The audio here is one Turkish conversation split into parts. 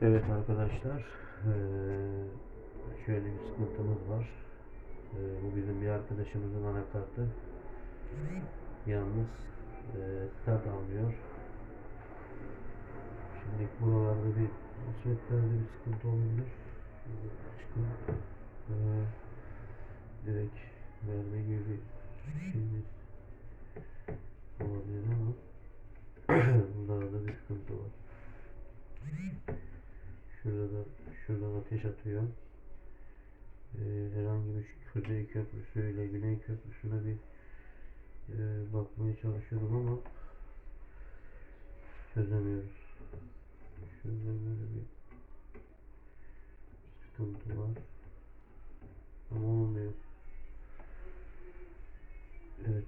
Evet arkadaşlar, şöyle bir sıkıntımız var. Bu bizim bir arkadaşımızın anakartı. Yalnız start almıyor. Şimdi buralarda bir MOSFET'lerde bir sıkıntı olabilir. Çıkın. Direkt verme gibi bir şeyimiz olabilir ama bunlarda bir sıkıntı var. Şuradan ateş atıyor. Herhangi bir kuzey köprüsüyle güney köprüsüne bir bakmaya çalışıyorum ama çözemiyoruz. Şurada böyle bir sıkıntı var ama olmuyor. Evet.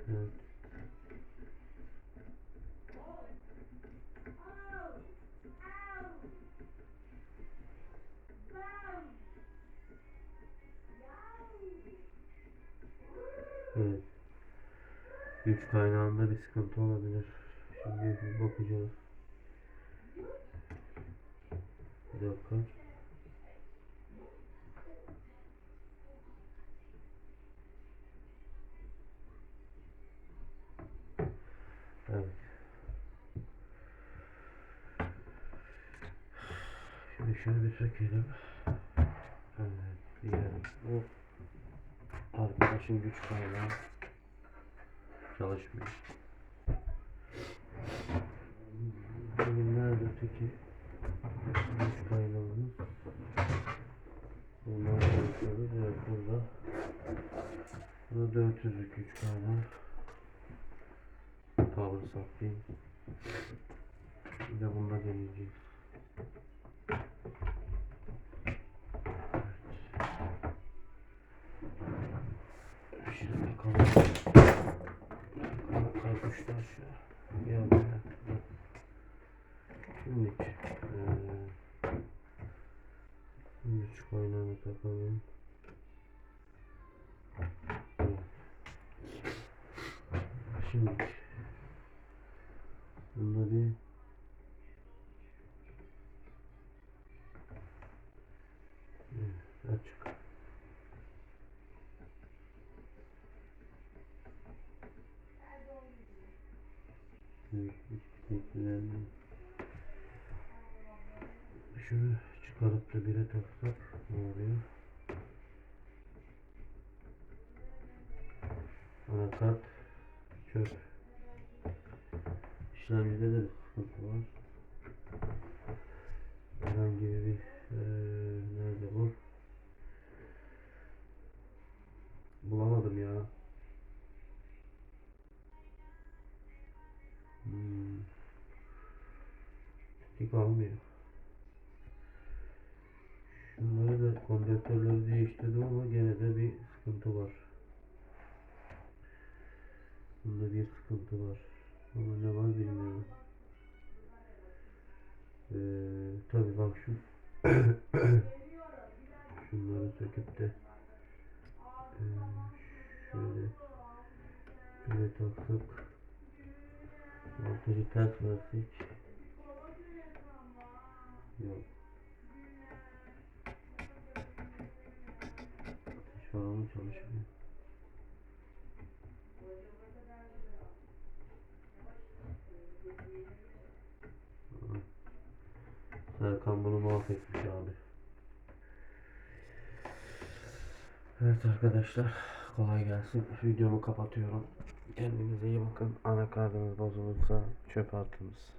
Evet. Evet. Güç kaynağında bir sıkıntı olabilir. Şimdi bir bakacağız. Bir dakika. Evet. Şimdi şunu bir sökelim. Evet. Diğer bu arkadaşın güç kaynağı çalışmıyor. Benim nerede öteki güç kaynağımız? Bundan çalışıyoruz. Evet burada. Burada 400'lük güç kaynağı. Power supply. Bir de bununla deneyeceğiz. Şimdi bakalım. Kalkmışlar şu. Geldi. Şimdi güç kaynağını takalım. Şimdi bunda bir açık. Şunu çıkarıp da bire taksak ne oluyor? Anakart çöp. İşlemcide de bir sıkıntı var. Herhangi bir nerede bu? Bulamadım ya. Tik almıyor. Şunları da kondaktörleri değiştirdim ama gene de bir sıkıntı var. Bunda bir sıkıntı var. Ama ne var bilmiyorum. Tabii bak şu şunları söküp de şöyle böyle taksak, voltajı ters versek yok. Ateş falan çalışmıyor. Serkan bunu mahvetmiş abi. Evet arkadaşlar, kolay gelsin. Videomu kapatıyorum. Kendinize iyi bakın. Anakartınız bozulursa çöpe atınız.